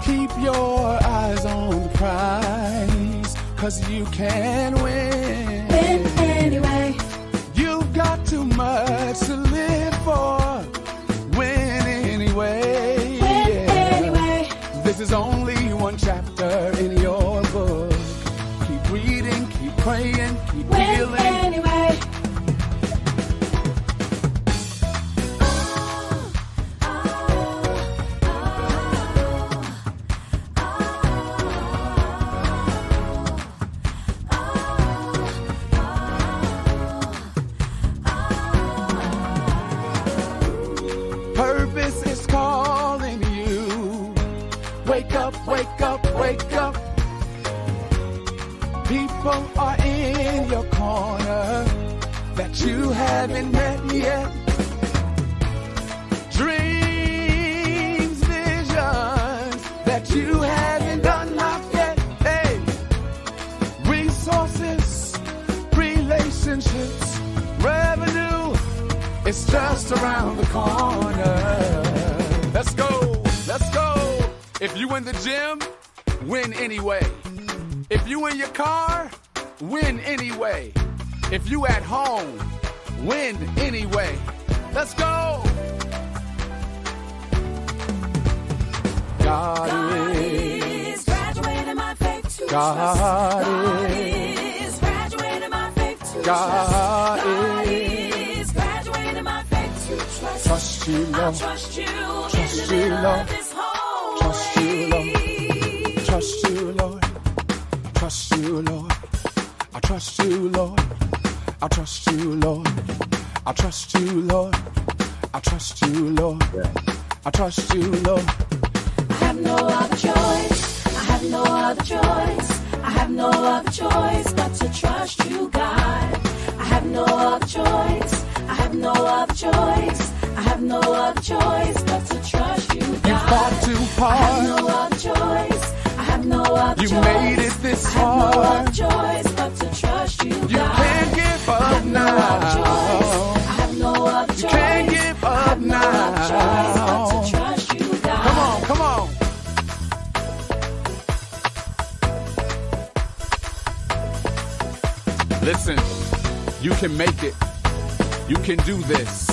Keep your eyes on the prize, 'cause you can win. Win anyway. You've got too much to live for. Win anyway. Win anyway. This is only one chapter in your book. Keep reading, keep praying, keep Win healing. anyway. Purpose is calling you. Wake up, wake up, wake up. People are in your corner that you haven't met yet. Dreams, visions that you haven't unlocked yet. Hey, resources, relationships, revenue. It's just around the corner. Let's go, let's go. If you in the gym, win anyway. If you in your car, win anyway. If you at home, win anyway. Let's go. God is graduating my faith to God trust. is Graduating my faith to God trust. is Graduating my faith to trust. Trust you, I'll Lord. trust you Trust in the you, middle Lord. of this whole Trust you, Lord. way. Trust you, Lord. Trust you, Lord. I trust you, Lord. I trust you, Lord. I trust you, Lord. I trust you, Lord. I trust you, Lord. I have no other choice. I have no other choice. I have no other choice but to trust you, God. I have no other choice. I have no other choice. I have no other choice but to trust you, God. You fought too I have hard. no other choice. I have no other You choice. made it this I have no far. other choice but to trust you, God. You can't give I up have no other choice. now. I have no other choice. You can't give I up have no other choice but now. to trust you, God. Come on, come on. Listen, you can make it. You can do this.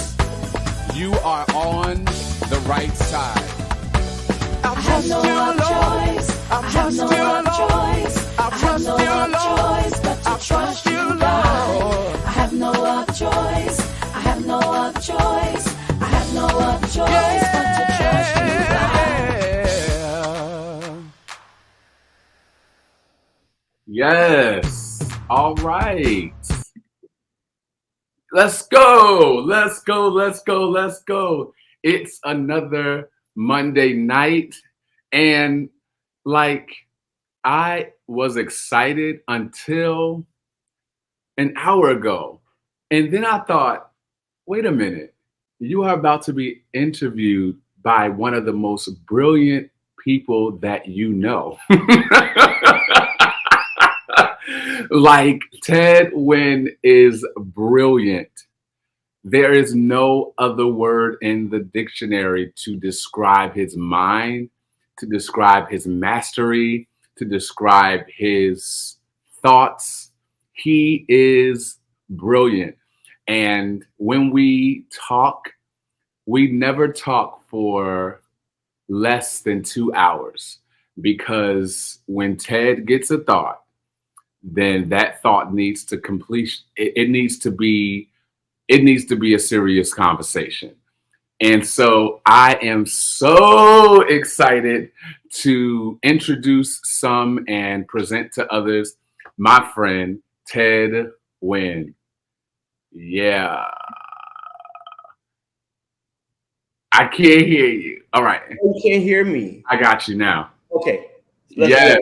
You are on the right side. I I have trust no you, other Lord. choice. I I have trust no you, other Lord. choice. I I have trust no you, other Lord. choice but to I trust you, God. Lord. I have no other choice. I have no other choice. I have no other choice but to trust you, God. Yes. All right. Let's go. Let's go. Let's go. Let's go. It's another Monday night. And like, I was excited until an hour ago. And then I thought, wait a minute. You are about to be interviewed by one of the most brilliant people that you know. Like, Ted Winn is brilliant. There is no other word in the dictionary to describe his mind, to describe his mastery, to describe his thoughts. He is brilliant. And when we talk, we never talk for less than 2 hours, because when Ted gets a thought, then that thought needs to complete. It needs to be a serious conversation. And so I am so excited to introduce some and present to others my friend Ted Winn. Yeah. I can't hear you. All right. You can't hear me. I got you now. Okay. Yeah.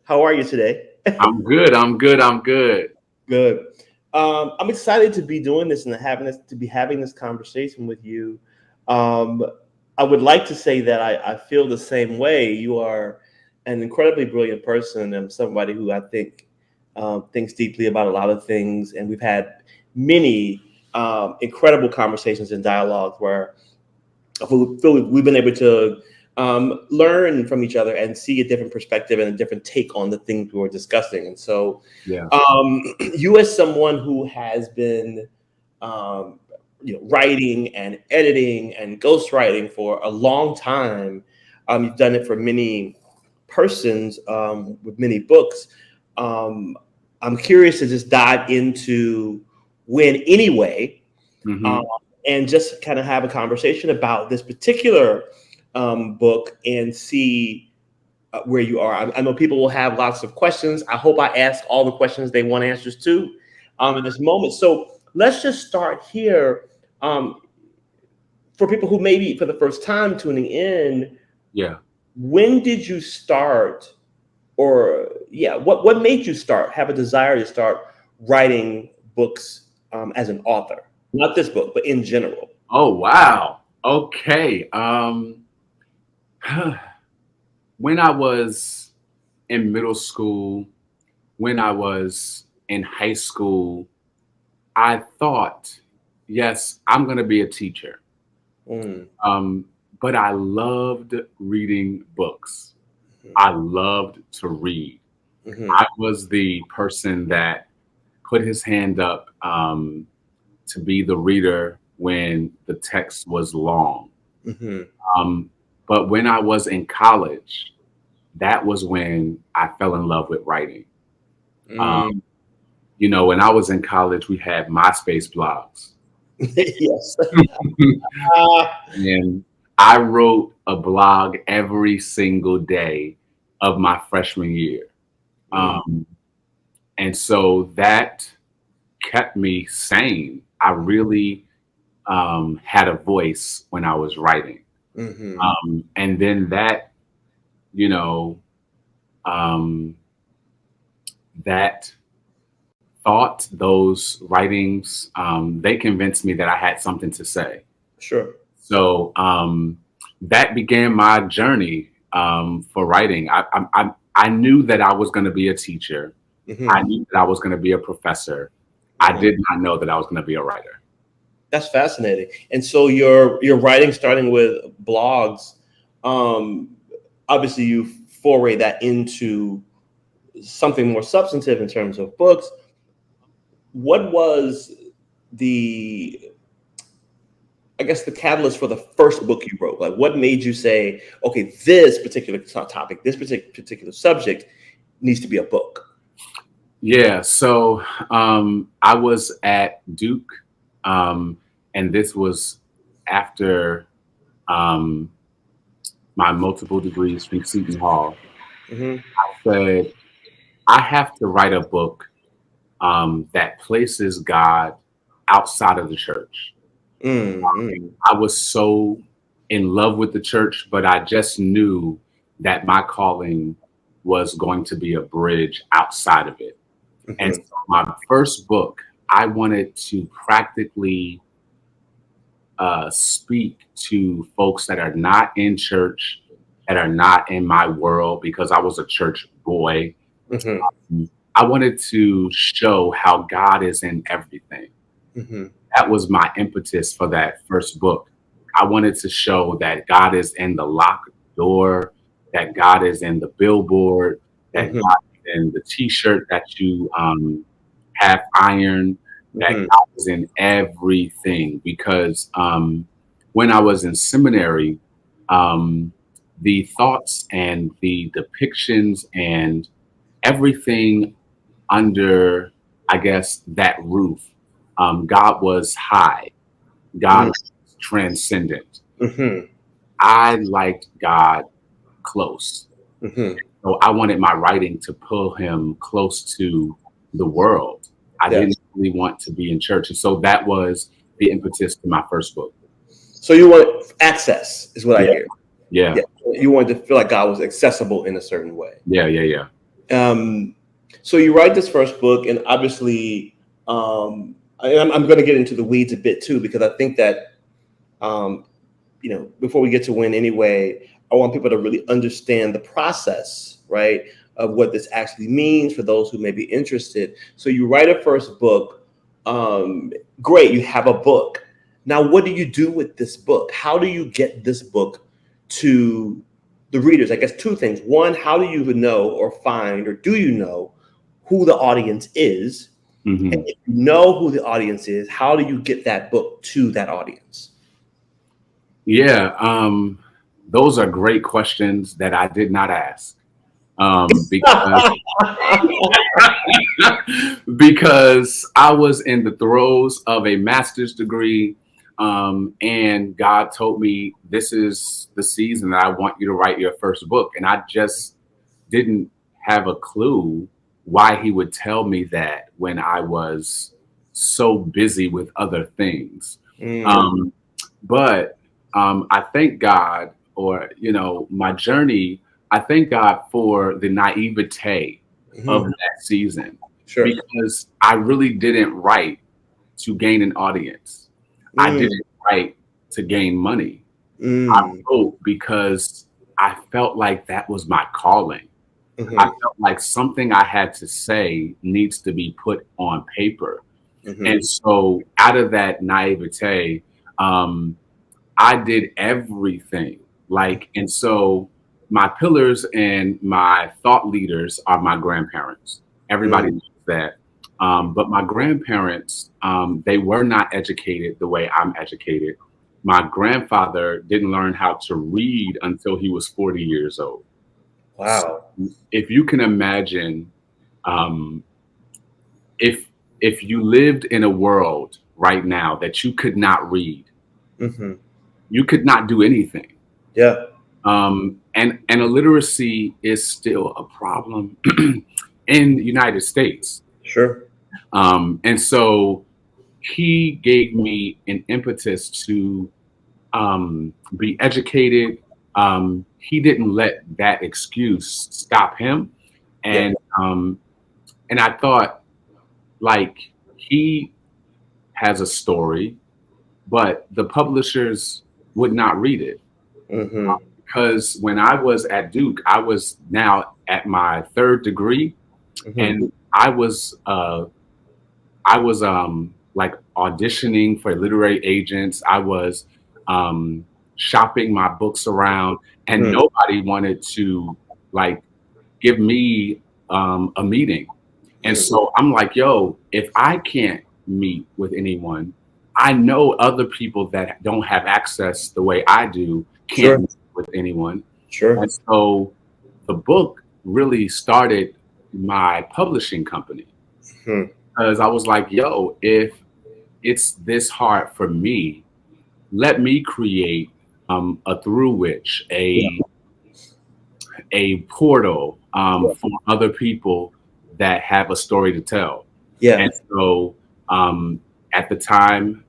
How are you today? I'm good. I'm good. I'm good. Good. I'm excited to be doing this and having this conversation with you. I would like to say that I feel the same way. You are an incredibly brilliant person and somebody who I think thinks deeply about a lot of things. And we've had many incredible conversations and dialogues where we've been able to learn from each other and see a different perspective and a different take on the things we were discussing. And so, Yeah. you as someone who has been, writing and editing and ghostwriting for a long time, you've done it for many persons with many books. I'm curious to just dive into Winn anyway, Mhm. and just kind of have a conversation about this particular book and see where you are. I know people will have lots of questions. I hope I ask all the questions they want answers to in this moment. So let's just start here. For people who may be for the first time tuning in, Yeah. when did you start, or what made you have a desire to start writing books as an author? Not this book, but in general. Oh, wow. Okay. When I was in middle school, when I was in high school, I thought, yes, I'm going to be a teacher. Mm, But I loved reading books. I loved to read. mhm, I was the person that put his hand up to be the reader when the text was long. mhm, Um, but when I was in college, that was when I fell in love with writing. Um, mm. when I was in college, we had MySpace blogs. Yes. Ah, And I wrote a blog every single day of my freshman year. mm, Um, and so that kept me sane. I really had a voice when I was writing. mhm, And then you know, um, that thought, those writings, they convinced me that I had something to say. sure. So that began my journey for writing. I knew that I was going to be a teacher. I Mhm, knew that I was going to be a professor. I mhm. did not know that I was going to be a writer. That's fascinating. And so your writing, starting with blogs, um, obviously you foray that into something more substantive in terms of books. What was the, I guess, the catalyst for the first book you wrote? Like, what made you say, okay, this particular topic, this particular subject needs to be a book? Yeah. So I was at Duke, um, and this was after um, my multiple degrees from Seton Hall. Hmm. Said I have to write a book that places God outside of the church. Mm-hmm. I was so in love with the church, but I just knew that my calling was going to be a bridge outside of it. And Hmm. so my first book, I wanted to practically speak to folks that are not in church, that are not in my world, because I was a church boy. Hmm. I wanted to show how God is in everything. Hmm. That was my impetus for that first book. I wanted to show that God is in the locked door, that God is in the billboard, that Hmm. God is in the t-shirt that you have ironed, that Hmm. God is in everything. Because when I was in seminary, um, the thoughts and the depictions and everything under, I guess, that roof, God was high. God was transcendent. Hmm. I liked God close. Hmm. So I wanted my writing to pull him close to the world. I Yes. didn't really want to be in church. And so that was the impetus to my first book. So you want access, is what I Yeah, hear. yeah, Yeah. You wanted to feel like God was accessible in a certain way. yeah, yeah, yeah. Um, so you write this first book, and obviously, I'm going to get into the weeds a bit too, because I think that, um, before we get to Winn anyway, I want people to really understand the process, right, of what this actually means for those who may be interested. So you write a first book. Great, you have a book. Now, what do you do with this book? How do you get this book to the readers? I guess two things. One, how do you know or find, or do you know who the audience is? Mhm. And if you know who the audience is, how do you get that book to that audience? Yeah, those are great questions that I did not ask. Because because I was in the throes of a master's degree, and God told me this is the season that I want you to write your first book, and I just didn't have a clue why He would tell me that when I was so busy with other things. Mm, Um, but I thank God, or my journey. I thank God for the naivete of mhm. that season, Sure. because I really didn't write to gain an audience. I Mm, didn't write to gain money. I mm, wrote because I felt like that was my calling. I mhm, felt like something I had to say needs to be put on paper. mhm, And so out of that naivete, um, I did everything. And so my pillars and my thought leaders are my grandparents. Everybody mm, knows that. But my grandparents, they were not educated the way I'm educated. My grandfather didn't learn how to read until he was 40 years old. So wow. if you can imagine, um, if if you lived in a world right now that you could not read, Mhm. you could not do anything. Yeah. And illiteracy is still a problem in the United States. Sure. And so he gave me an impetus to be educated. He didn't let that excuse stop him. Yeah. And I thought, like, he has a story, but the publishers would not read it. Mhm. Because when I was at Duke, I was now at my third degree, Mhm. and I was like auditioning for literary agents. I was shopping my books around, and Mhm. nobody wanted to like give me a meeting. And Mhm. so I'm like, yo, if I can't meet with anyone, I know other people that don't have access the way I do can't Sure. meet with anyone. Sure. And so the book really started my publishing company, Mhm. because I was like, yo, if it's this hard for me, let me create a through which Yeah. a portal for other people that have a story to tell. Yeah. And so at the time,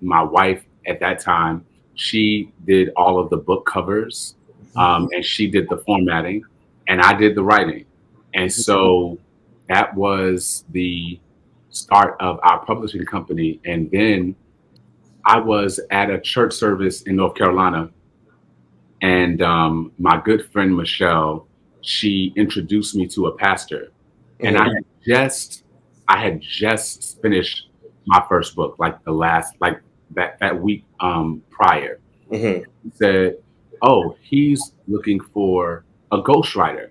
my wife at that time, she did all of the book covers, and she did the formatting, and I did the writing. And Mhm. so that was the start of our publishing company. And then I was at a church service in North Carolina, and my good friend Michelle, she introduced me to a pastor, and Mhm. I had just finished my first book, like that week prior. Mhm. He said, "Oh, he's looking for a ghostwriter.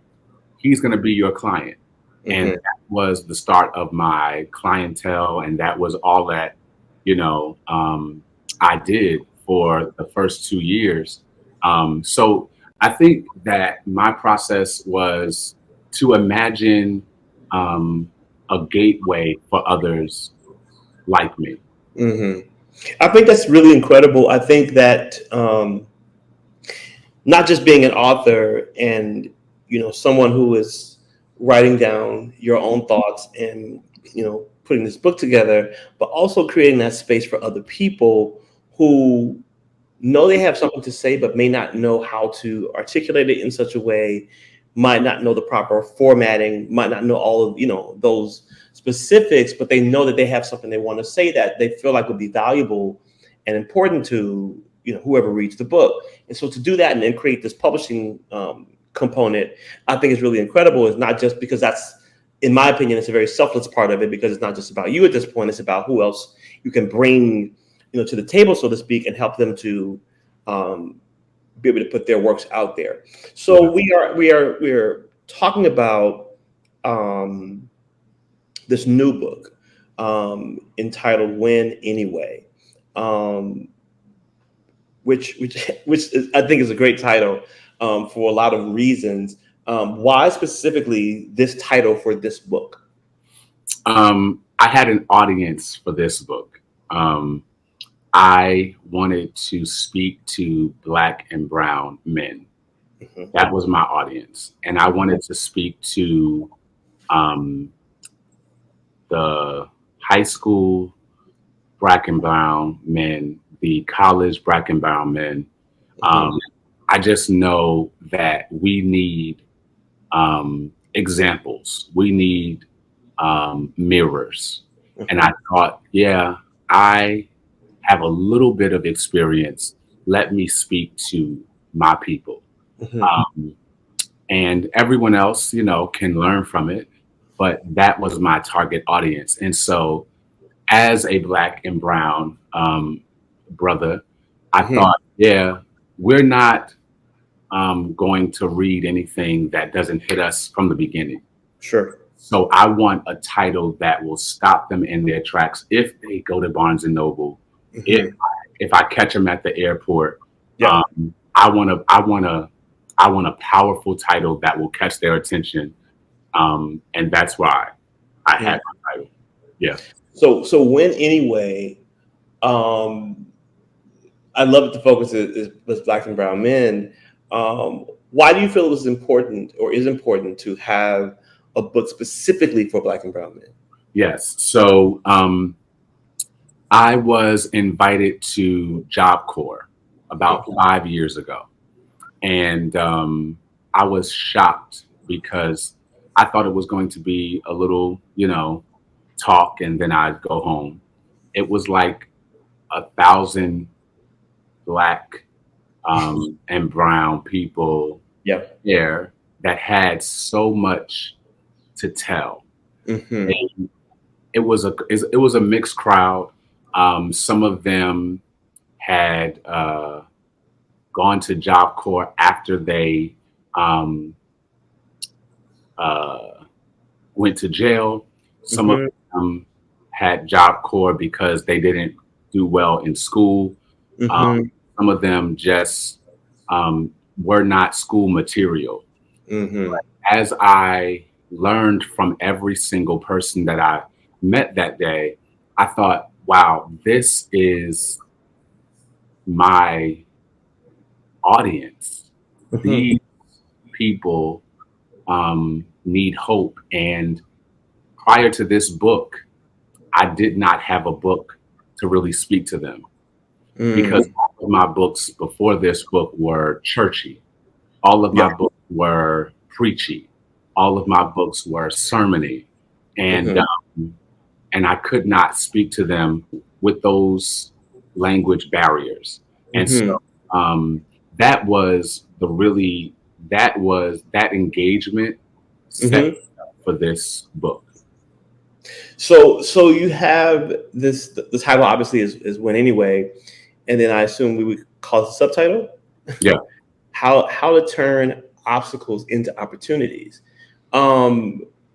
He's going to be your client." And Mhm. that was the start of my clientele, and that was all that you know I did for the first 2 years. So I think that my process was to imagine um, a gateway for others like me. Mhm. I think that's really incredible. I think that not just being an author and someone who is writing down your own thoughts and putting this book together, but also creating that space for other people who know they have something to say but may not know how to articulate it in such a way, might not know the proper formatting, might not know all of those specifics, but they know that they have something they want to say that they feel like would be valuable and important to whoever reads the book. And so to do that and then create this publishing component, I think is really incredible. It's not just because that's, in my opinion, it's a very selfless part of it, because it's not just about you at this point. It's about who else you can bring to the table, so to speak, and help them to um, be able to put their works out there. So we are talking about this new book entitled "Winn Anyway," which I think is a great title for a lot of reasons. Why specifically this title for this book? I had an audience for this book. I wanted to speak to Black and brown men. Mhm. That was my audience. And I wanted to speak to the high school Black and brown men, the college Black and brown men. I just know that we need examples. We need mirrors. And I thought, yeah, I have a little bit of experience. Let me speak to my people. And everyone else, can learn from it. But that was my target audience. And so as a Black and brown brother, I thought, yeah, we're not going to read anything that doesn't hit us from the beginning. Sure. So I want a title that will stop them in their tracks if they go to Barnes and Noble. If I catch them at the airport, I want a powerful title that will catch their attention, and that's why I had my title. Yeah. So Winn Anyway. I love that the focus is Black and brown men. Why do you feel it was important or is important to have a book specifically for Black and brown men? Yes. So I was invited to Job Corps about 5 years ago. And I was shocked because I thought it was going to be a little, talk and then I'd go home. It was like 1,000 Black and brown people there that had so much to tell. And it was a mixed crowd. Some of them had gone to Job Corps after they went to jail. Some of them had Job Corps because they didn't do well in school. Some of them just were not school material. But as I learned from every single person that I met that day, I thought, wow, this is my audience. These people need hope. And prior to this book, I did not have a book to really speak to them because all of my books before this book were churchy. All of my books were preachy. All of my books were sermony. And I could not speak to them with those language barriers. And so that engagement set for this book. So you have this. The title obviously is Winn Anyway, and then I assume we would call it the subtitle. Yeah. How to turn obstacles into opportunities,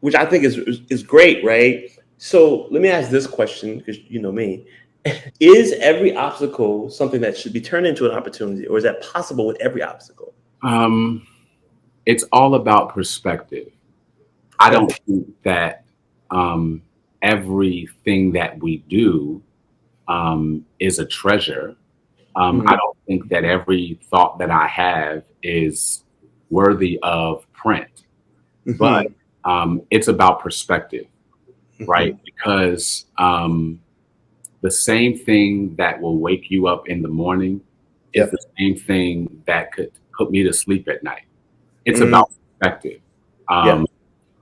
which I think is great, right? So let me ask this question because you know me: is every obstacle something that should be turned into an opportunity, or is that possible with every obstacle? It's all about perspective. I don't think that everything that we do is a treasure. I don't think that every thought that I have is worthy of print, but it's about perspective, right? Because the same thing that will wake you up in the morning is the same thing that could put me to sleep at night. It's about perspective.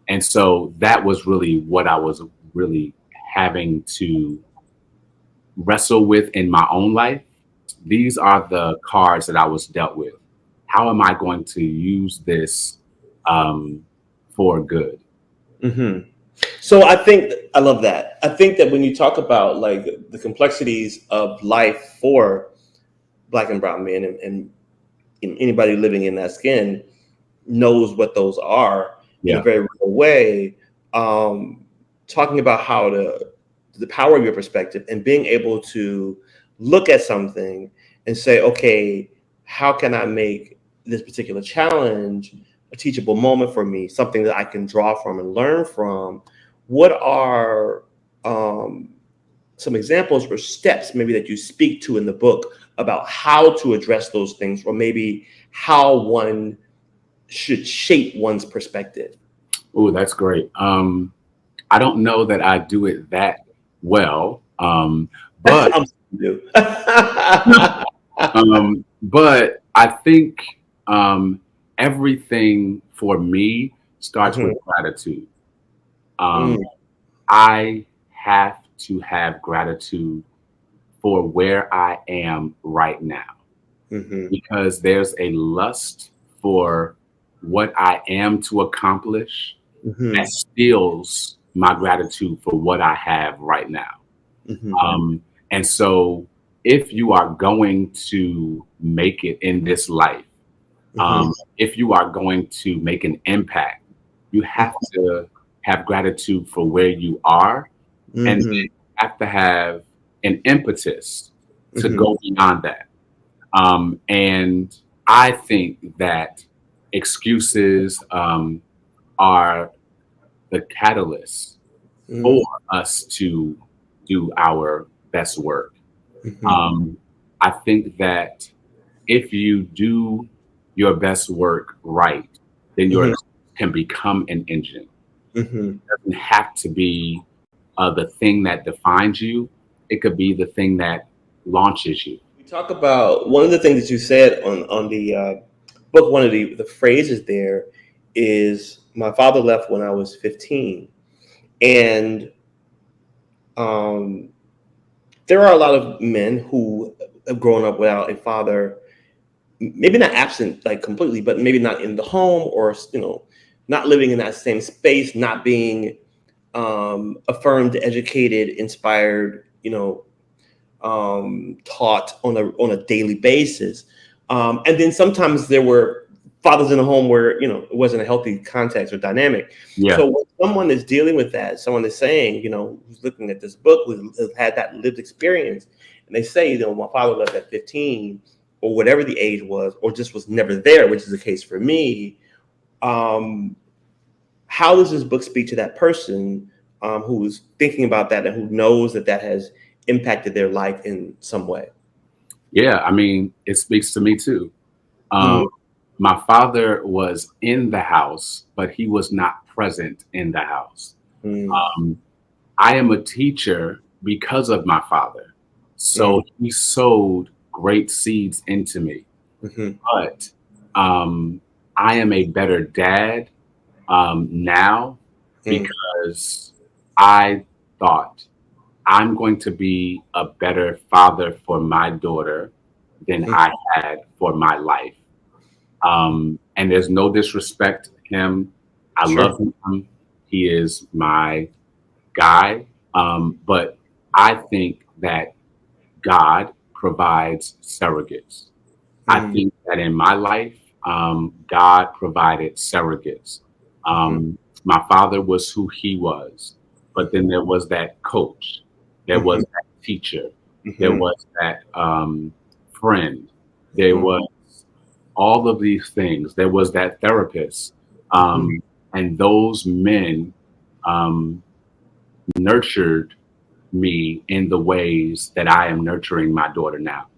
And so that was really what I was really having to wrestle with in my own life. These are the cards that I was dealt with. How am I going to use this for good? So I love that. I think that when you talk about like the complexities of life for Black and brown men and anybody living in that skin knows what those are in a Yeah. very real way. Talking about how the power of your perspective and being able to look at something and say, okay, how can I make this particular challenge a teachable moment for me, something that I can draw from and learn from? What are some examples or steps maybe that you speak to in the book about how to address those things, or maybe how one should shape one's perspective? Oh, that's great. I don't know that I do it that well, but I'm you. but I think everything for me starts with Mhm. gratitude. Um, Mm, I have to have gratitude for where I am right now, mhm, because there's a lust for what I am to accomplish that mhm, steals my gratitude for what I have right now. mhm, And so, if you are going to make it in this life, mhm, if you are going to make an impact, you have to have gratitude for where you are, and then mhm, you have to have an impetus to mhm, go beyond that. And I think that excuses are the catalyst for mhm, us to do our best work. mhm, Um, I think that if you do your best work right, then your mhm, excuse can become an engine. mhm. It doesn't have to be the thing that defines you. It could be the thing that launches you. We talk about one of the things that you said on the book. One of the phrases there is, "My father left when I was 15," and um, there are a lot of men who have grown up without a father, maybe not absent like completely, but maybe not in the home, or not living in that same space, not being affirmed, educated, inspired, taught on a daily basis. And then sometimes there were fathers in the home where it wasn't a healthy context or dynamic. Yeah. So when someone is dealing with that, someone is saying, who's looking at this book, who's had that lived experience, and they say, my father left at 15, or whatever the age was, or just was never there, which is the case for me. Um, how does this book speak to that person who's thinking about that and who knows that that has impacted their life in some way? Yeah. I mean, it speaks to me too. Um, Mhm, my father was in the house, but he was not present in the house. mm, Um, I am a teacher because of my father. mm, So he sowed great seeds into me. mhm, But I am a better dad now mm, because I thought I'm going to be a better father for my daughter than mm, I had for my life. And there's no disrespect to him. I sure. love him. He is my guy. But I think that God provides surrogates. I Mm, think that in my life, God provided surrogates. mhm, My father was who he was, but then there was that coach, there was mhm, that teacher, there mhm, was that friend, there mhm, was all of these things. There was that therapist, mhm. and those men um, nurtured me in the ways that I am nurturing my daughter now.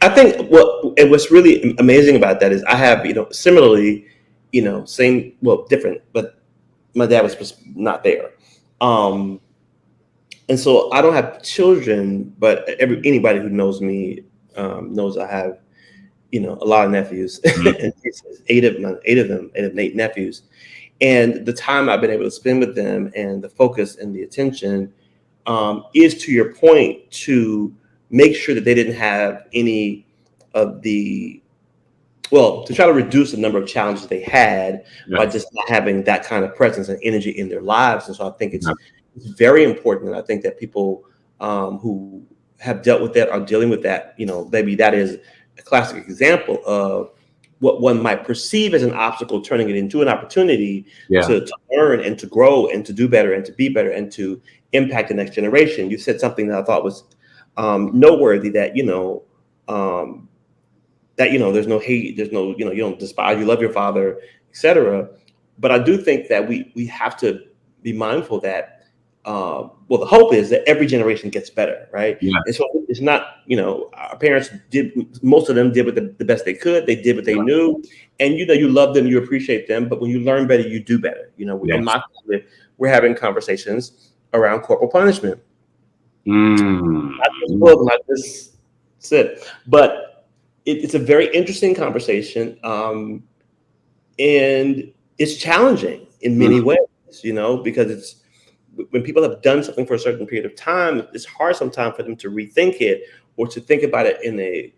I think what's really amazing about that is I have, similarly, same, well, different, but my dad was just not there. Um, and so I don't have children, but anybody who knows me knows I have, a lot of nephews, Mhm. and nieces, eight of 8 nephews. And the time I've been able to spend with them and the focus and the attention is, to your point, to make sure that they didn't have any of the, well, to try to reduce the number of challenges they had by Yes. just not having that kind of presence and energy in their lives. And so I think it's Yes. it's very important. And I think that people who have dealt with that, are dealing with that, maybe that is a classic example of what one might perceive as an obstacle, turning it into an opportunity Yeah. to learn and to grow and to do better and to be better and to impact the next generation. You said something that I thought was noteworthy, that there's no hate, there's no, you don't despise, you love your father, etc. But I do think that we have to be mindful that the hope is that every generation gets better, right? Yeah. And so it's not, our parents most of them did the best they could. They did what they knew, and you love them, you appreciate them. But when you learn better, you do better. In my family, we're having conversations around corporal punishment. Not this book, not this sit, but it's a very interesting conversation, and it's challenging in many ways, because it's when people have done something for a certain period of time, it's hard sometimes for them to rethink it or to think about it in a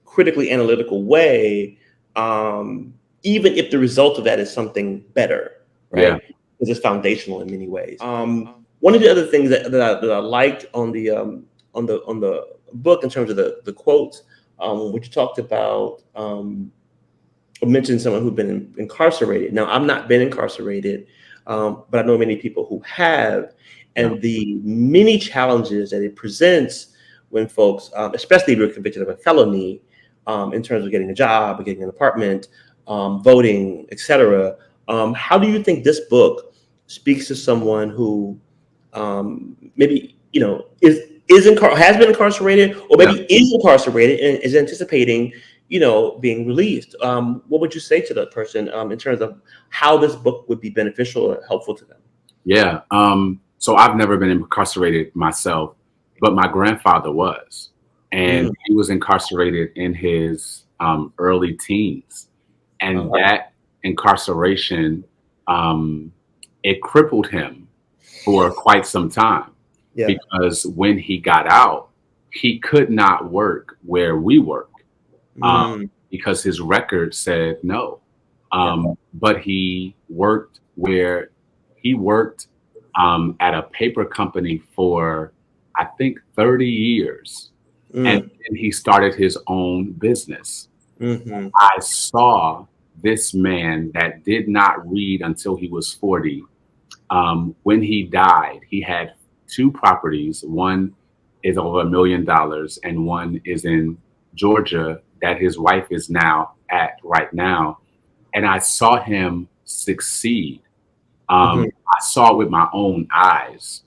critically analytical way, even if the result of that is something better, right? Yeah. Because it's foundational in many ways. One of the other things that I liked on the book in terms of the quotes, which you talked about, mentioned someone who'd been incarcerated. Now, I've not been incarcerated, but I know many people who have, and the many challenges that it presents when folks, especially if you're convicted of a felony, in terms of getting a job, or getting an apartment, voting, etc. How do you think this book speaks to someone who maybe has been incarcerated, or maybe is incarcerated and is anticipating being released? What would you say to that person in terms of how this book would be beneficial or helpful to them? Yeah. So I've never been incarcerated myself, but my grandfather was, and he was incarcerated in his early teens, and that incarceration, it crippled him for quite some time, because when he got out, he could not work where we work. Because his record said no. But he worked at a paper company for, I think, 30 years. And then he started his own business. I saw this man that did not read until he was 40. When he died, he had 2 properties. One is over $1 million, and one is in Georgia that his wife is now at right now. And I saw him succeed. I saw it with my own eyes,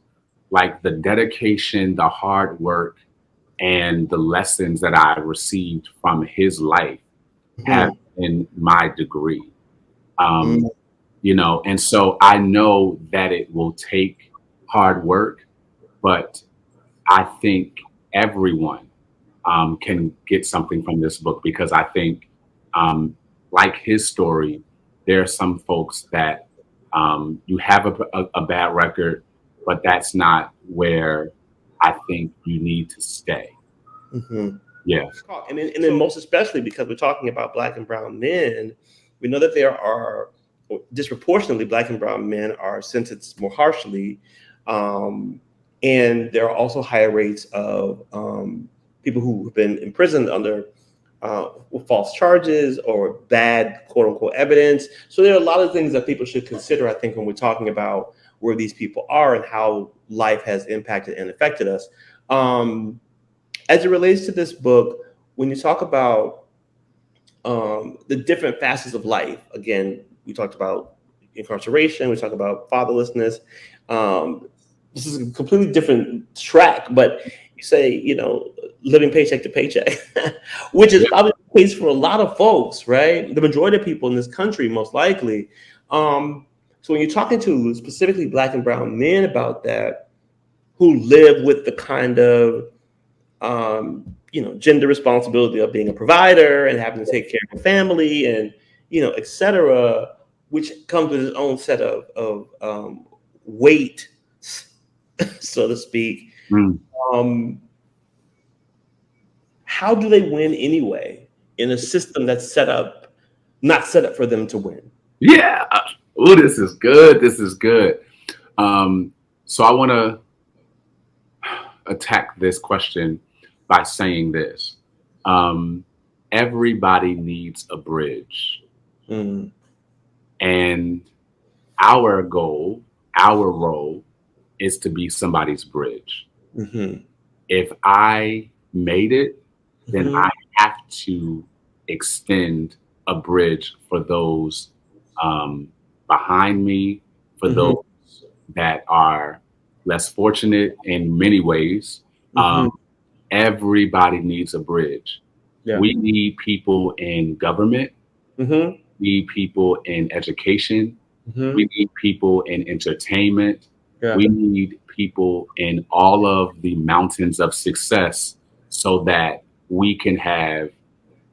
like the dedication, the hard work, and the lessons that I received from his life have been my degree. And so I know that it will take hard work, but I think everyone can get something from this book, because I think, like his story, there are some folks that you have a bad record, but that's not where I think you need to stay. Yeah. And then most especially because we're talking about Black and brown men, we know that there are disproportionately Black and brown men are sentenced more harshly. And there are also higher rates of people who have been imprisoned under with false charges or bad quote unquote evidence. So there are a lot of things that people should consider, I think, when we're talking about where these people are and how life has impacted and affected us. As it relates to this book, when you talk about the different facets of life, again, we talked about incarceration, we talked about fatherlessness. This is a completely different track, but you say, living paycheck to paycheck, which is probably the case for a lot of folks, right? The majority of people in this country, most likely. So when you're talking to specifically Black and brown men about that, who live with the kind of, gender responsibility of being a provider and having to take care of a family and, et cetera, which comes with its own set of weight, so to speak. How do they win anyway in a system that's not set up for them to win? Yeah. Oh, this is good. This is good. So I want to attack this question by saying this. And everybody needs a bridge. Mm. And our goal, our role is to be somebody's bridge. Mm-hmm. If I made it, then Mm-hmm. I have to extend a bridge for those behind me, for Mm-hmm. those that are less fortunate in many ways. Mm-hmm. Um, everybody needs a bridge. Yeah. We need people in government, Mm-hmm. we need people in education, Mm-hmm. we need people in entertainment, Yeah. we need people in all of the mountains of success so that we can have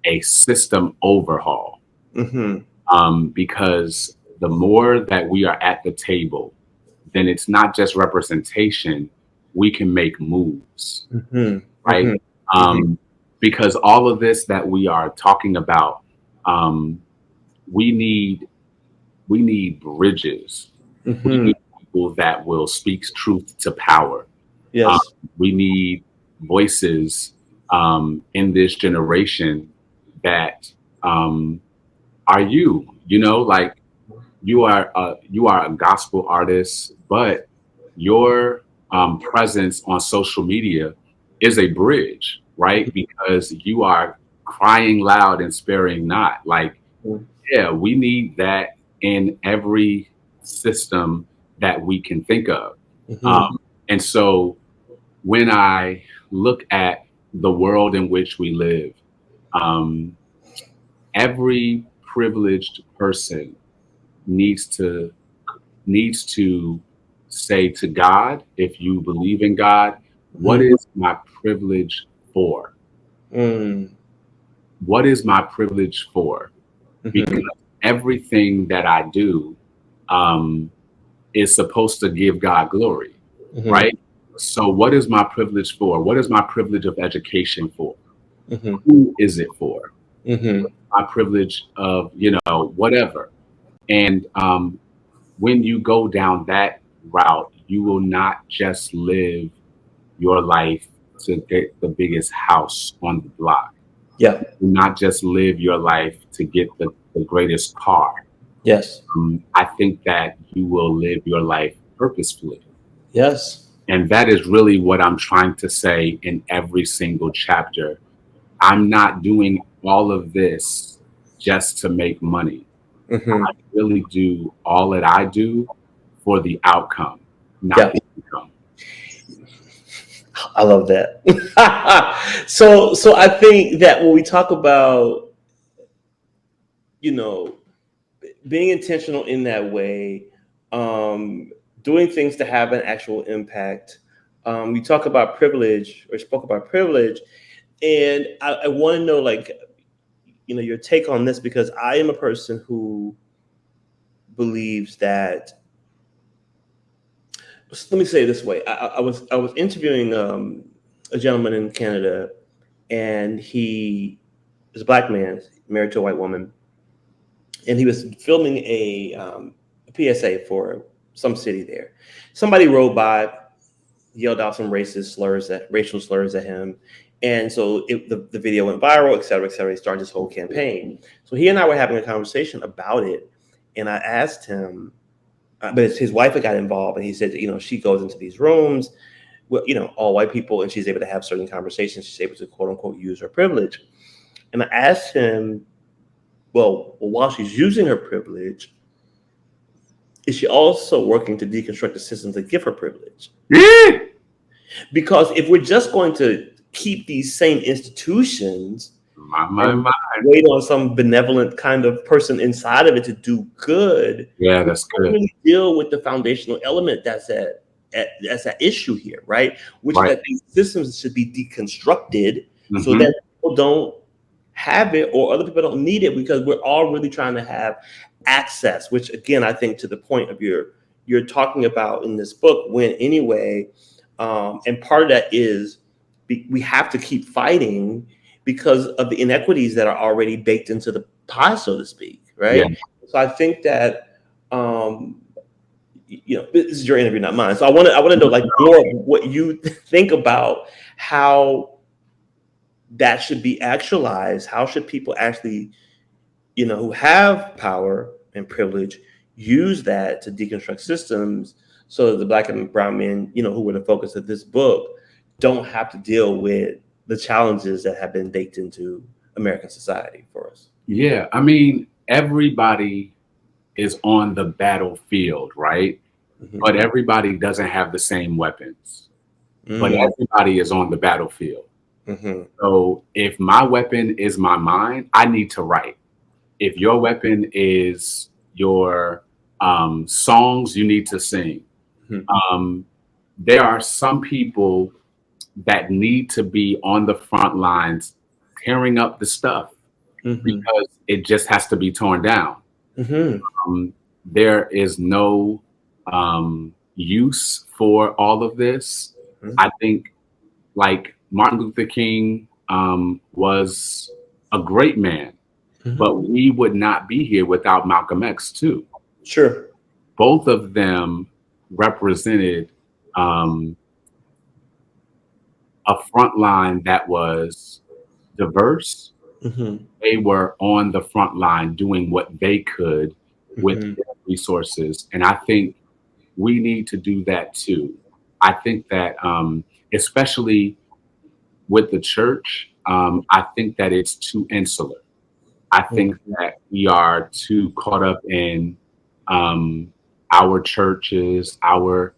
a system overhaul. Mm-hmm. Because the more that we are at the table, then it's not just representation, we can make moves, Mm-hmm. right? Mm-hmm. Mm-hmm. Um, because all of this that we are talking about, um, we need we need bridges. We Mm-hmm. need people that will speak truth to power. Um, Yes. we need voices in this generation that um, are like you are a gospel artist, but your presence on social media is a bridge, right? Because you are crying loud and sparing not. Like, yeah, we need that in every system that we can think of. Mm-hmm. And so when I look at the world in which we live, um, every privileged person needs to needs to say to God, if you believe in God, what Mm-hmm. is my privilege for? Mm. What is my privilege for? Mm-hmm. Because everything that I do um, is supposed to give God glory, Mm-hmm. right? So, what is my privilege for? What is my privilege of education for? Mm-hmm. Who is it for? Mm-hmm. My privilege of, whatever. And when you go down that route, you will not just live your life to get the biggest house on the block. Yeah. You will not just live your life to get the greatest car. Yes. I think that you will live your life purposefully. Yes. And that is really what I'm trying to say in every single chapter. I'm not doing all of this just to make money. Mm-hmm. I really do all that I do for the outcome, not Yeah. the income. I love that. So I think that when we talk about, you know, being intentional in that way, um, doing things to have an actual impact, you talk about privilege or spoke about privilege, and I want to know, like, your take on this, because I am a person who believes that. Let me say it this way: I was interviewing a gentleman in Canada, and he is a black man married to a white woman, and he was filming a PSA for some city there. Somebody rode by, yelled out some racial slurs at him. And so the video went viral, et cetera, et cetera. He started this whole campaign. So he and I were having a conversation about it. And I asked him, but his wife had got involved. And he said, she goes into these rooms with, all white people, and she's able to have certain conversations. She's able to, quote unquote, use her privilege. And I asked him, well, while she's using her privilege, is she also working to deconstruct the systems that give her privilege? Yeah. Because if we're just going to keep these same institutions and My. wait on some benevolent kind of person inside of it to do good, Yeah, we that's don't good. really deal with the foundational element that's at issue here, right? Which is Right. that these systems should be deconstructed so Hmm. that people don't have it or other people don't need it, because we're all really trying to have access, which again, I think to the point of you're talking about in this book, Winn anyway. And part of that is we have to keep fighting because of the inequities that are already baked into the pie, so to speak, Yeah. right? So I think that this is your interview, not mine. So I want to know, like, more of what you think about how that should be actualized? How should people actually, who have power and privilege, use that to deconstruct systems so that the Black and brown men, who were the focus of this book, don't have to deal with the challenges that have been baked into American society for us? Yeah, I mean, everybody is on the battlefield, right? Mhm. But everybody doesn't have the same weapons. But Mm, everybody is on the battlefield. mhm, So if my weapon is my mind, I need to write. If your weapon is your songs, you need to sing. mhm, Um, there are some people that need to be on the front lines tearing up the stuff mhm, because it just has to be torn down. mhm, There is no use for all of this. mhm, I think, like, Martin Luther King was a great man, mhm. but we would not be here without Malcolm X too. Sure. Both of them represented um, a front line that was diverse. Mhm, They were on the front line doing what they could with mhm, their resources. And I think we need to do that too. I think that, especially with the church, I think that it's too insular. I think mhm, that we are too caught up in um, our churches, our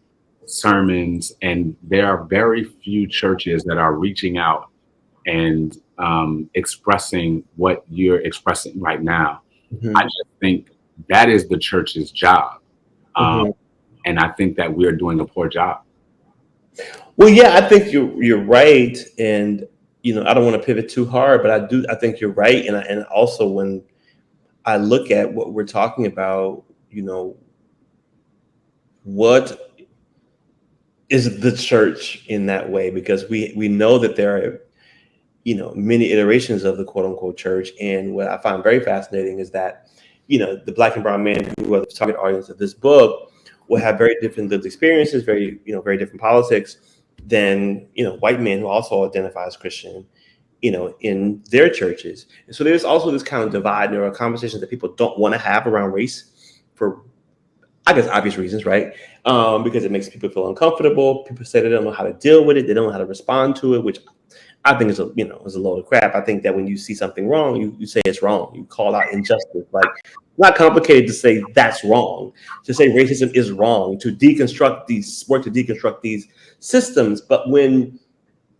sermons, and there are very few churches that are reaching out and expressing what you're expressing right now. I mhm, just think that is the church's job. Um, mhm. and I think that we're doing a poor job. Well, yeah, I think you're right, and I don't want to pivot too hard, but I think you're right, and also when I look at what we're talking about, what is the church in that way? Because we know that there are many iterations of the quote unquote church, and what I find very fascinating is that the Black and brown men who are the target audience of this book will have very different lived experiences, very different politics than white men who also identify as Christian, in their churches. And so there's also this kind of divide. There are conversations that people don't want to have around race for, I guess, obvious reasons, right? Because it makes people feel uncomfortable. People say they don't know how to deal with it. They don't know how to respond to it, which I think is a load of crap. I think that when you see something wrong, you say it's wrong. You call out injustice. Like, it's not complicated to say that's wrong. To say racism is wrong. To work to deconstruct these systems. But when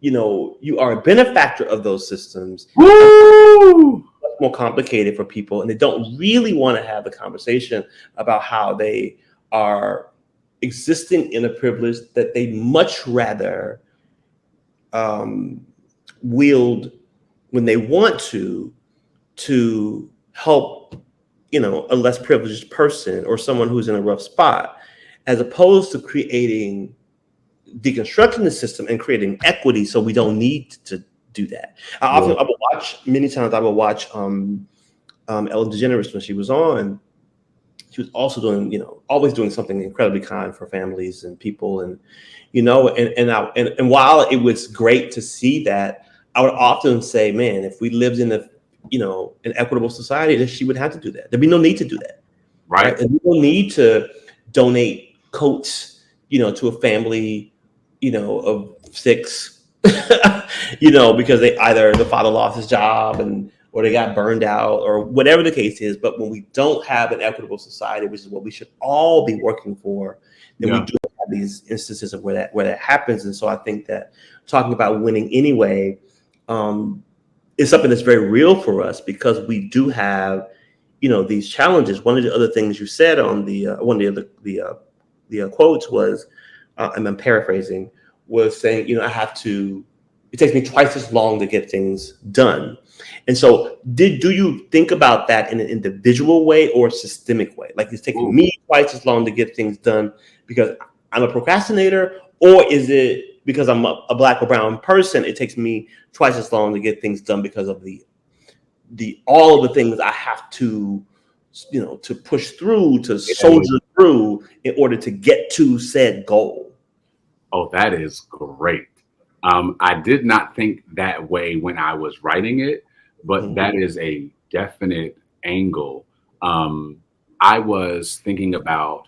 you are a benefactor of those systems, Woo! much more complicated for people, and they don't really want to have the conversation about how they are existing in a privilege that they much rather um, wield when they want to help a less privileged person or someone who's in a rough spot, as opposed to deconstructing the system and creating equity so we don't need to do that. Yeah. I will watch many times. I will watch Ellen DeGeneres when she was on. She was also doing, always doing something incredibly kind for families and people, and while it was great to see that, I would often say, man, if we lived in an equitable society, then she would have to do that. There'd be no need to do that, Right. right? And we don't need to donate coats, to a family, of six, because the father lost his job or they got burned out or whatever the case is. But when we don't have an equitable society, which is what we should all be working for, then we Yeah. do have these instances of where that happens. And so I think that talking about winning anyway is something that's very real for us because we do have these challenges. One of the other things you said on one of the quotes was, and I'm paraphrasing, was saying, it takes me twice as long to get things done. And so do you think about that in an individual way or a systemic way? Like, it's taking Ooh. me twice as long to get things done because I'm a procrastinator, or is it because I'm a Black or brown person, it takes me twice as long to get things done because of all of the things I have to to push through, to Yeah. soldier through in order to get to said goal? Oh, that is great. I did not think that way when I was writing it, but that is a definite angle. Um, I was thinking about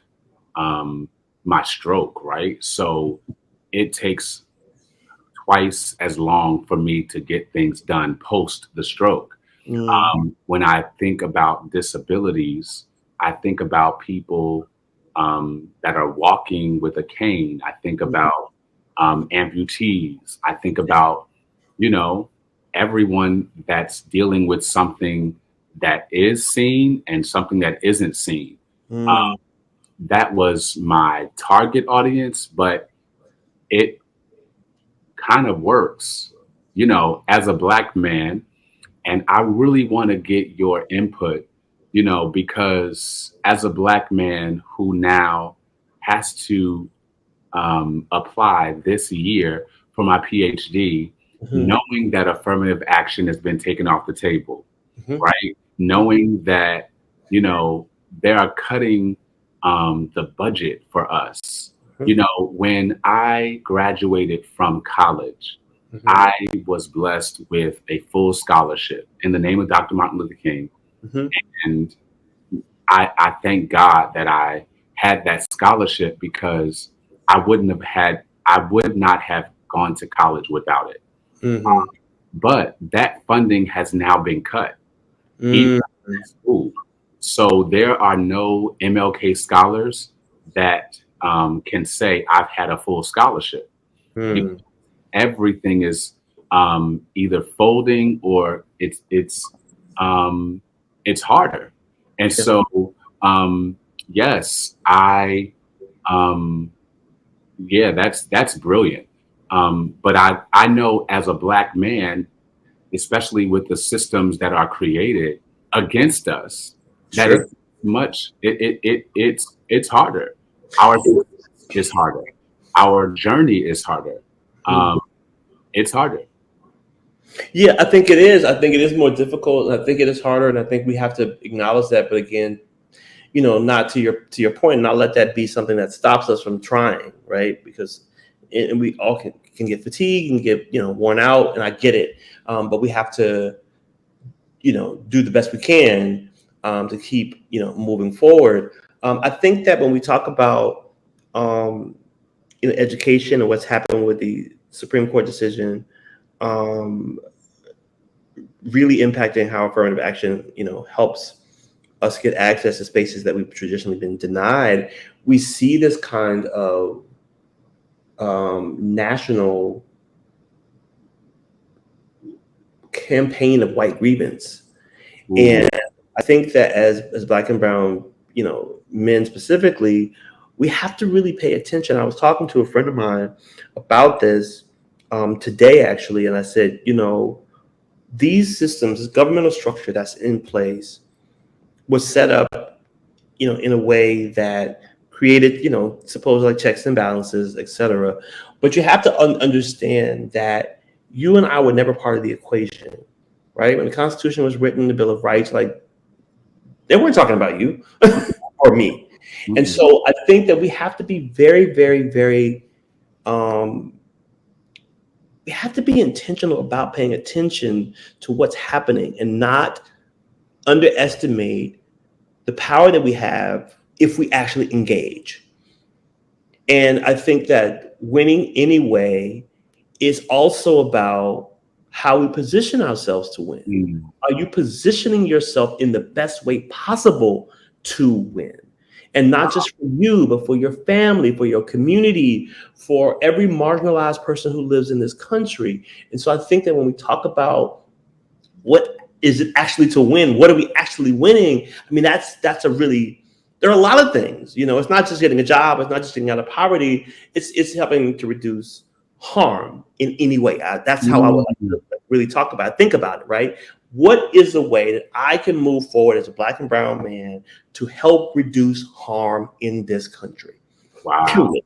um, my stroke, right? So it takes twice as long for me to get things done post the stroke. Mm, When I think about disabilities, I think about people that are walking with a cane. I think about amputees. I think about, you know, everyone that's dealing with something that is seen and something that isn't seen. mm, That was my target audience, but it kind of works, as a Black man. And I really want to get your input, because as a Black man who now has to apply this year for my PhD, mhm, knowing that affirmative action has been taken off the table, mhm, right? Knowing that, you know, they are cutting the budget for us. mhm, When I graduated from college, mhm, I was blessed with a full scholarship in the name of Dr. Martin Luther King. mhm. And I thank God that I had that scholarship because I would not have gone to college without it. Mhm. But that funding has now been cut, even Mm, at school. So there are no MLK scholars that can say I've had a full scholarship. mm. Everything is either folding or um, it's harder. And Yeah, so yes, I um, yeah, that's brilliant. But I know as a Black man, especially with the systems that are created against us, that sure. it's harder. Our is harder. Our journey is harder. Mm. Um, it's harder. Yeah, I think it is. I think it is more difficult, and I think it is harder, and I think we have to acknowledge that. But again, not to your point, not let that be something that stops us from trying, right? Because and we all can get fatigued and get worn out, and I get it. But we have to do the best we can to keep moving forward. I think that when we talk about um, education and what's happened with the Supreme Court decision, um, really impacting how affirmative action helps us get access to spaces that we've traditionally been denied. We see this kind of national campaign of white grievance. Ooh, And I think that as Black and brown, men specifically, we have to really pay attention. I was talking to a friend of mine about this today, actually, and I said, these systems, this governmental structure that's in place, was set up, in a way that created, supposedly checks and balances, et cetera. But you have to understand that you and I were never part of the equation, right? When the Constitution was written, the Bill of Rights, like they weren't talking about you or me. And mm-mm. so I think that we have to be very, very, very, um, we have to be intentional about paying attention to what's happening and not underestimate the power that we have if we actually engage. And I think that winning anyway is also about how we position ourselves to win. Mm. Are you positioning yourself in the best way possible to win? And not just for you, but for your family, for your community, for every marginalized person who lives in this country. And so I think that when we talk about what is it actually to win, what are we actually winning? I mean, that's a really there are a lot of things. It's not just getting a job, it's not just getting out of poverty, it's helping to reduce harm in any way. That's how I would like Mm. to really talk about it, think about it, right? What is the way that I can move forward as a Black and brown man to help reduce harm in this country? Wow. Period.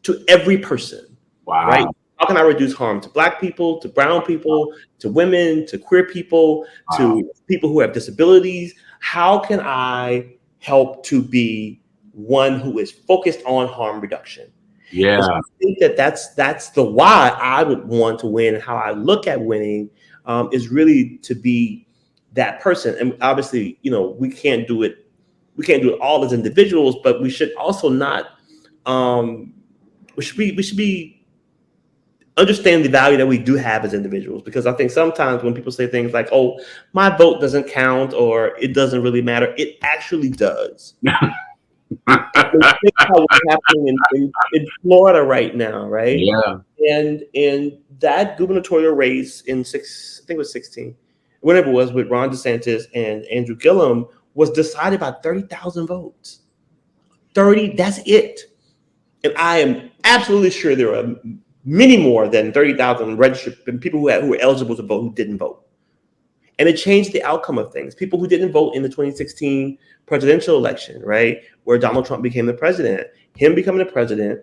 To every person, right? Wow. How can I reduce harm to Black people, to brown people, to women, to queer people, Wow. to people who have disabilities? How can I help to be one who is focused on harm reduction? Yeah. And so I think that's the why I would want to win. How I look at winning is really to be that person. And obviously, we can't do it. We can't do it all as individuals, but we should also not. We should be understand the value that we do have as individuals, because I think sometimes when people say things like, "Oh, my vote doesn't count," or "It doesn't really matter," it actually does. Think about what's happening in Florida right now, right? Yeah. And that gubernatorial race I think it was 16, whatever it was, with Ron DeSantis and Andrew Gillum, was decided by 30,000 votes. 30, that's it. And I am absolutely sure there are many more than 30,000 registered people who were eligible to vote who didn't vote. And it changed the outcome of things. People who didn't vote in the 2016 presidential election, right, where Donald Trump became the president, him becoming the president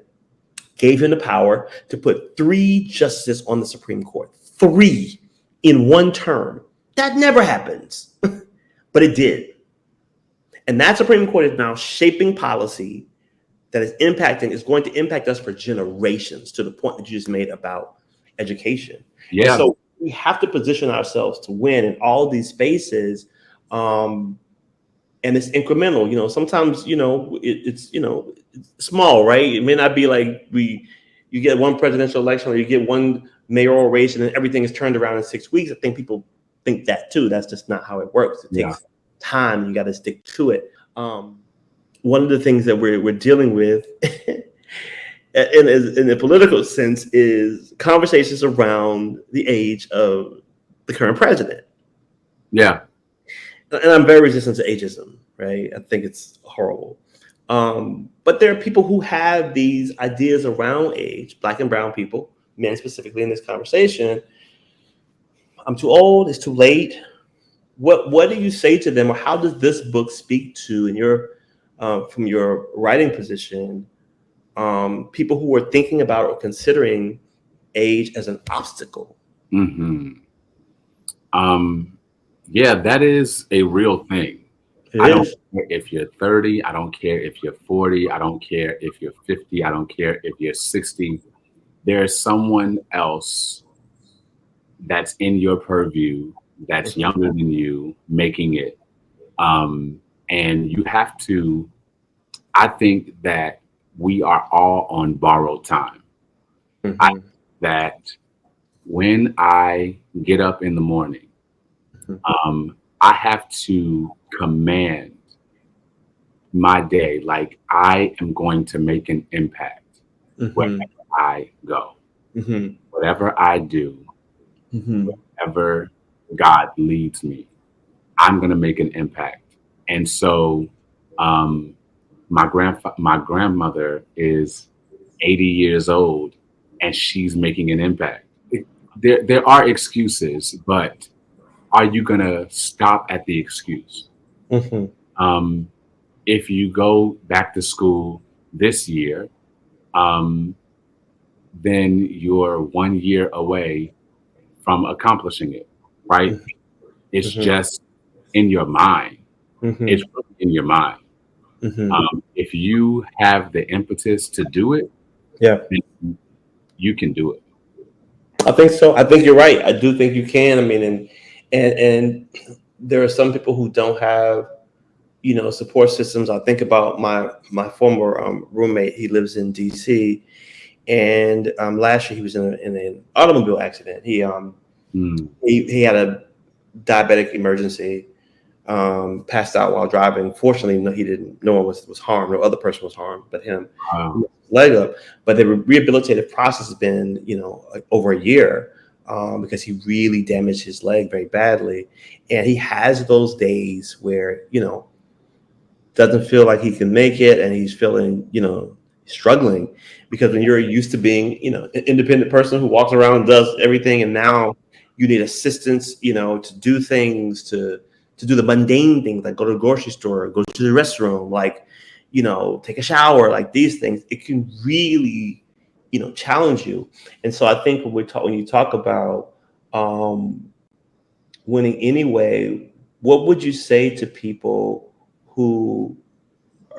gave him the power to put 3 justices on the Supreme Court. 3 in one term. That never happens, but it did. And that Supreme Court is now shaping policy that is going to impact us for generations, to the point that you just made about education. Yeah. And so we have to position ourselves to win in all of these spaces. And it's incremental. Sometimes, it's small, right? It may not be like you get one presidential election or you get one mayoral race and then everything is turned around in 6 weeks. I think people think that too. That's just not how it works. It takes time. You got to stick to it. One of the things that we're dealing with in the political sense is conversations around the age of the current president. Yeah. And I'm very resistant to ageism, right? I think it's horrible. But there are people who have these ideas around age, Black and brown people, men specifically in this conversation. I'm too old, it's too late. What do you say to them, or how does this book speak to, in your from your writing position, people who are thinking about or considering age as an obstacle? Mm-hmm. Yeah, that is a real thing. It I don't is. care if you're 30. I don't care if you're 40. I don't care if you're 50. I don't care if you're 60. There's someone else that's in your purview that's younger than you making it. And you have to, I think that we are all on borrowed time. Mm-hmm. That when I get up in the morning, I have to command my day like I am going to make an impact wherever I go, whatever I do, wherever God leads me, I'm going to make an impact. And so my grandmother is 80 years old and she's making an impact. There are excuses, but are you going to stop at the excuse? If you go back to school this year, then you're 1 year away from accomplishing it, right? It's just in your mind. It's really in your mind. If you have the impetus to do it, then you can do it. I think so. I think you're right. I do think you can. I mean, and there are some people who don't have, support systems. I think about my former roommate. He lives in DC, and last year he was in an automobile accident. He had a diabetic emergency, passed out while driving. Fortunately, no, he didn't. No one was harmed. No other person was harmed, but him. Wow. Leg up. But the rehabilitative process has been, like over a year, because he really damaged his leg very badly, and he has those days where doesn't feel like he can make it, and he's feeling struggling, because when you're used to being an independent person who walks around and does everything, and now you need assistance to do things, to do the mundane things like go to the grocery store, go to the restroom, like take a shower, like these things, it can really challenge you. And so I think when you talk about winning anyway, what would you say to people who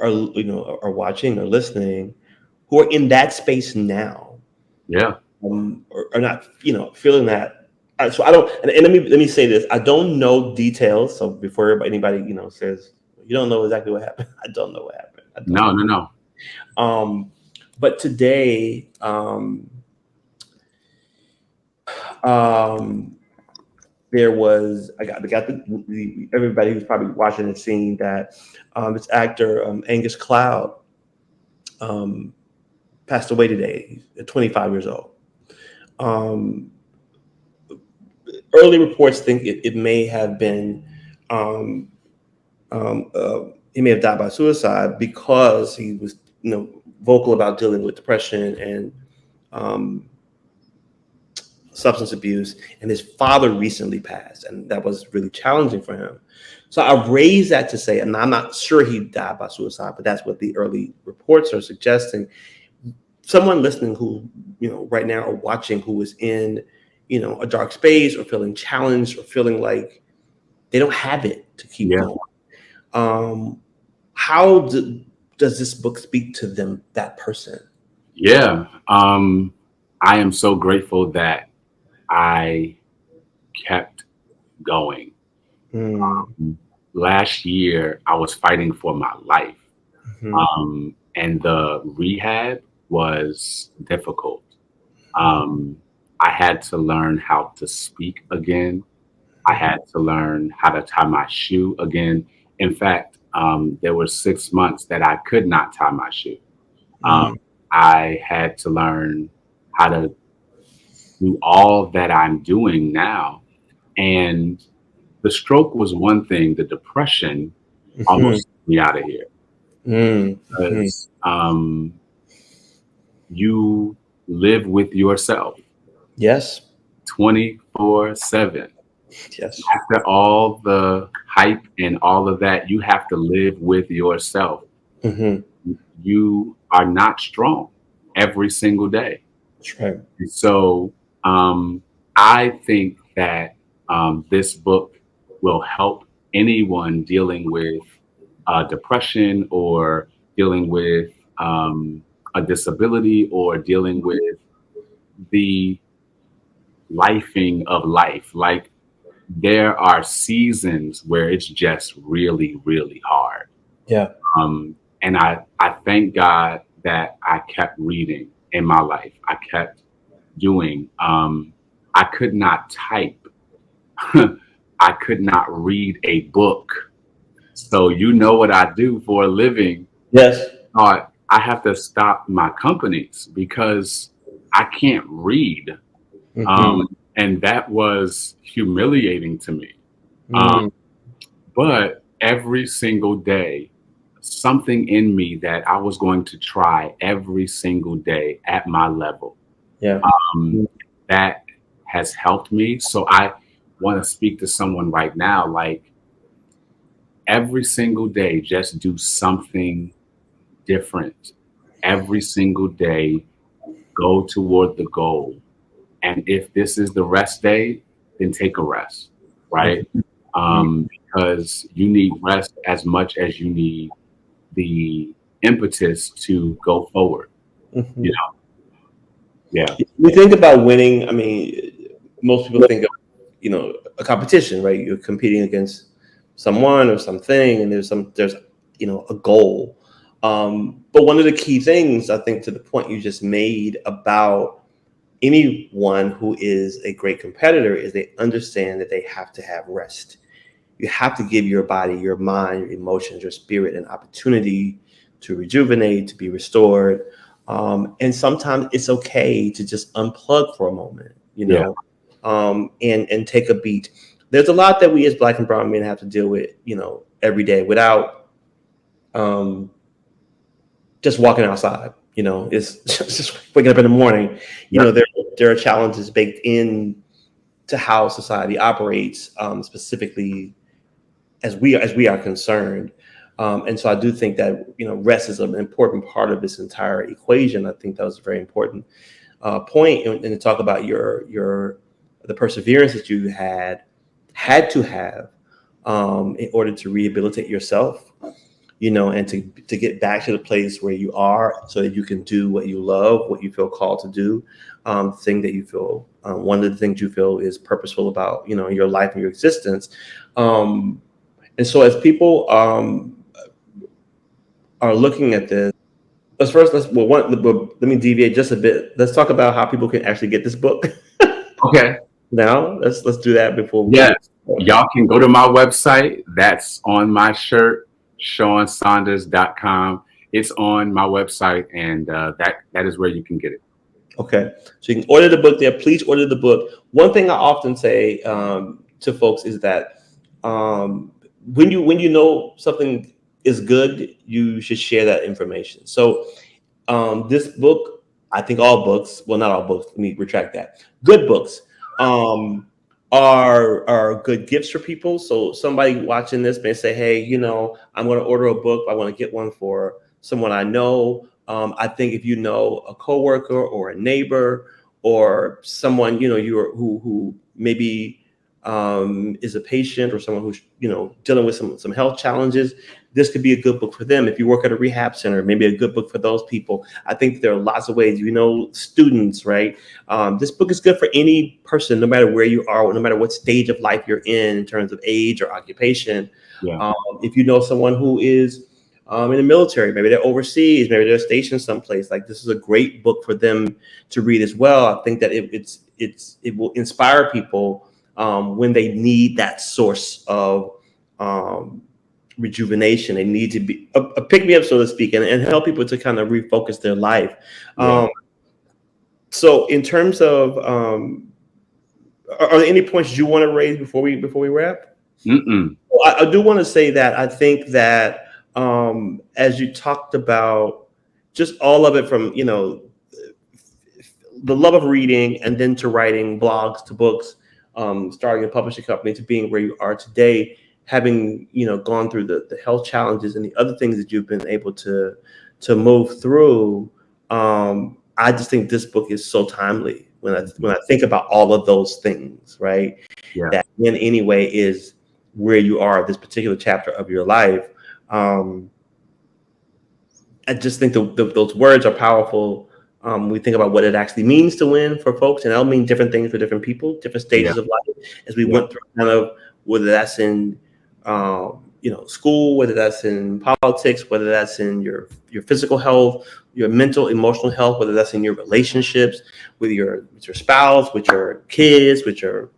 are watching or listening, who are in that space now, Yeah. are not, feeling that. So I don't, and let me say this: I don't know details. So before anybody, says you don't know exactly what happened, I don't know what happened. I don't No, know. no, no. But today, there was I got everybody who's probably watching and seeing that this actor Angus Cloud um, passed away today at 25 years old. Um, Early reports think it may have been um, he may have died by suicide because he was vocal about dealing with depression and um, substance abuse, and his father recently passed, and that was really challenging for him. So I raise that to say, and I'm not sure he died by suicide, but that's what the early reports are suggesting. Someone listening who, right now or watching, who is in, a dark space or feeling challenged or feeling like they don't have it to keep Yeah. going. How does this book speak to them, that person? Yeah. I am so grateful that I kept going. Mm, Last year, I was fighting for my life, mhm, and the rehab was difficult. Um, I had to learn how to speak again. I mhm, had to learn how to tie my shoe again. In fact, there were 6 months that I could not tie my shoe. Um, mm. I had to learn how to do all that I'm doing now. And the stroke was one thing, the depression Mhm, almost took me out of here mm, mhm. because you live with yourself Yes, 24/7. yes. After all the hype and all of that, you have to live with yourself. Hmm. You are not strong every single day. That's right. And so I think that this book will help anyone dealing with depression or dealing with a disability or dealing with the lifing of life. Like there are seasons where it's just really, really hard. Yeah. And I thank God that I kept reading in my life. I kept doing. I could not type. I could not read a book. So you know what I do for a living. Yes. Thought I have to stop my companies because I can't read. Hmm. And that was humiliating to me. Um, Mm. but every single day, something in me that I was going to try every single day at my level. Yeah. Um, that has helped me. So I want to speak to someone right now, like every single day, just do something different. Every single day, go toward the goal. And if this is the rest day, then take a rest, right? Because you need rest as much as you need the impetus to go forward. Hmm. You know, yeah, We think about winning. I mean, most people think of a competition, right? You're competing against someone or something, and there's a goal. But one of the key things, I think, to the point you just made about anyone who is a great competitor, is they understand that they have to have rest. You have to give your body, your mind, your emotions, your spirit an opportunity to rejuvenate, to be restored. And sometimes it's okay to just unplug for a moment, yeah, and take a beat. There's a lot that we as Black and brown men have to deal with, every day without um, just walking outside. It's just waking up in the morning. yep, There are challenges baked in to how society operates, specifically as we are concerned. And so I do think that rest is an important part of this entire equation. I think that was a very important point, and to talk about the perseverance that you had to have in order to rehabilitate yourself. and to get back to the place where you are so that you can do what you love, what you feel called to do, thing that you feel, one of the things you feel is purposeful about, your life and your existence. And so as people are looking at this, let me deviate just a bit. Let's talk about how people can actually get this book. Okay. Now, let's do that before we Yes. Y'all can go to my website. That's on my shirt, SeanSaunders.com. It's on my website, and that is where you can get it. Okay. So you can order the book there. Please order the book. One thing I often say to folks is that when you know something is good, you should share that information. So this book, I think all books, well, not all books, let me retract that. Good books are good gifts for people. So somebody watching this may say, hey, I'm going to order a book. I want to get one for someone I know. I think if you know a coworker or a neighbor or someone, who maybe is a patient or someone who's, dealing with some health challenges, this could be a good book for them. If you work at a rehab center, maybe a good book for those people. I think there are lots of ways, students, right? This book is good for any person, no matter where you are, no matter what stage of life you're in terms of age or occupation. Yeah. If you know someone who is in the military, maybe they're overseas, maybe they're stationed someplace, like this is a great book for them to read as well. I think that it will inspire people when they need that source of rejuvenation. They need to be a pick-me-up, so to speak, and help people to kind of refocus their life. Yeah. So in terms of, are there any points you want to raise before we wrap? Mm-mm. Well, I do want to say that I think that as you talked about just all of it from, the love of reading and then to writing blogs to books, starting a publishing company to being where you are today, having, gone through the health challenges and the other things that you've been able to move through. I just think this book is so timely when I think about all of those things, right? Yeah. That in any way is where you are, this particular chapter of your life. I just think those words are powerful. We think about what it actually means to win for folks, and that'll mean different things for different people, different stages of life. As we went through, kind of whether that's in school, whether that's in politics, whether that's in your physical health, your mental, emotional health, whether that's in your relationships with your spouse, with your kids, with your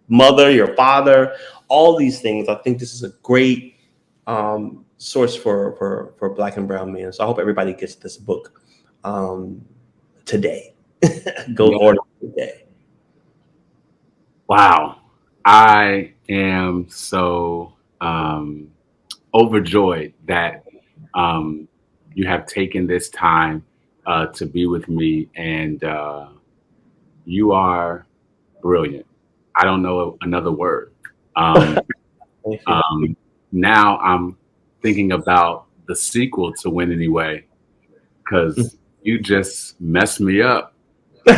mother, your father, all these things. I think this is a great source for Black and brown men. So I hope everybody gets this book today. Go order it today. Wow. I am so overjoyed that you have taken this time to be with me, and you are brilliant. I don't know another word. Now I'm thinking about the sequel to Win Anyway, because you just messed me up. You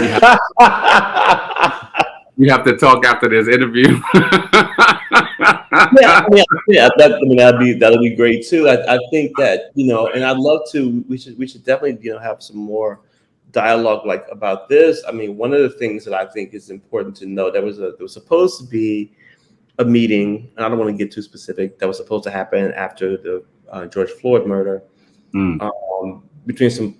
have to talk after this interview. That'll be great too. I think that, and I'd love to. We should definitely have some more dialogue like about this. I mean, one of the things that I think is important to know, there was supposed to be a meeting, and I don't want to get too specific, that was supposed to happen after the George Floyd murder between some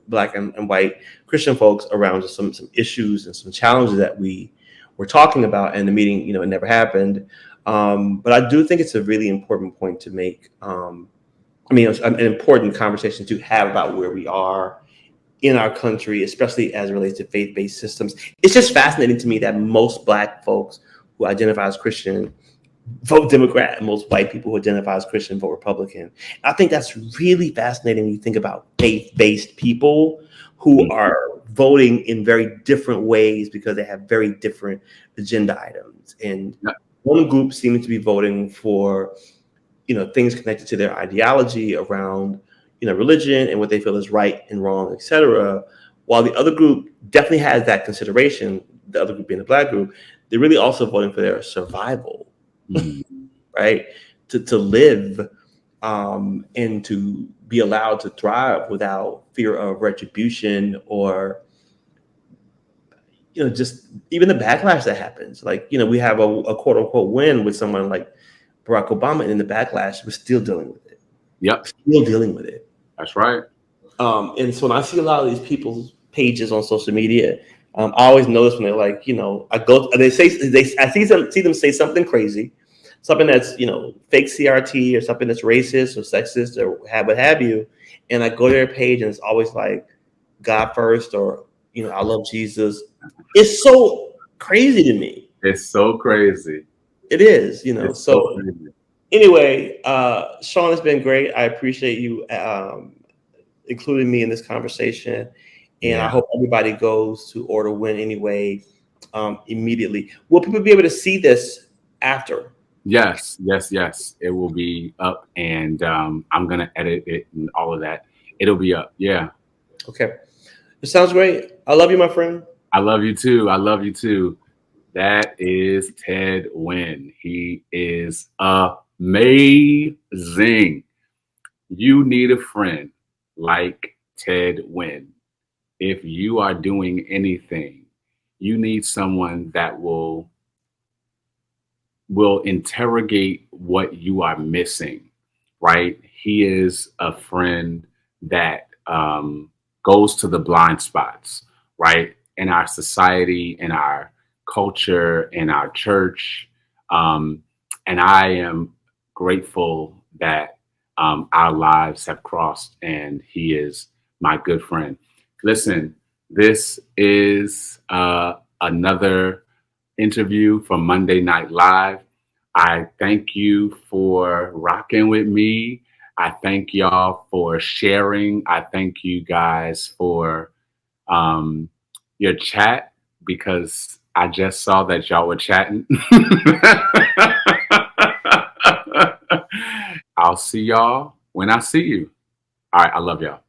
Black and white Christian folks around just some issues and some challenges that we were talking about, and the meeting, it never happened. But I do think it's a really important point to make. It's an important conversation to have about where we are in our country, especially as it relates to faith-based systems. It's just fascinating to me that most Black folks who identify as Christian vote Democrat, and most white people who identify as Christian vote Republican. I think that's really fascinating when you think about faith-based people who are voting in very different ways because they have very different agenda items. And one group seems to be voting for, things connected to their ideology around, religion and what they feel is right and wrong, et cetera. While the other group definitely has that consideration, the other group being the Black group, they're really also voting for their survival, right? To live and to be allowed to thrive without fear of retribution or, just even the backlash that happens. Like, we have a quote unquote win with someone like Barack Obama, and in the backlash, we're still dealing with it. Yep, Still dealing with it. that's right. And so when I see a lot of these people's pages on social media, I always notice when they're like, I go, they say, I see them say something crazy, something that's, fake CRT or something that's racist or sexist or what have you. And I go to their page and it's always like God first, or, I love Jesus. It's so crazy to me. It's so crazy. It is, It's so so crazy. anyway, Sean, it's been great. I appreciate you including me in this conversation. And I Yeah. hope everybody goes to order Winn anyway immediately. Will people be able to see this after? Yes, yes, yes. It will be up, and I'm gonna edit it and all of that. It'll be up. Yeah. Okay. It sounds great. I love you, my friend. I love you too. I love you too. That is Ted Winn. He is amazing. You need a friend like Ted Winn. If you are doing anything, you need someone that will interrogate what you are missing, right? He is a friend that goes to the blind spots, right? In our society, in our culture, in our church. Um, and I am grateful that our lives have crossed, and he is my good friend. Listen, this is another interview from Monday Night Live. I thank you for rocking with me. I thank y'all for sharing. I thank you guys for um, your chat, because I just saw that y'all were chatting. I'll see y'all when I see you. All right. I love y'all.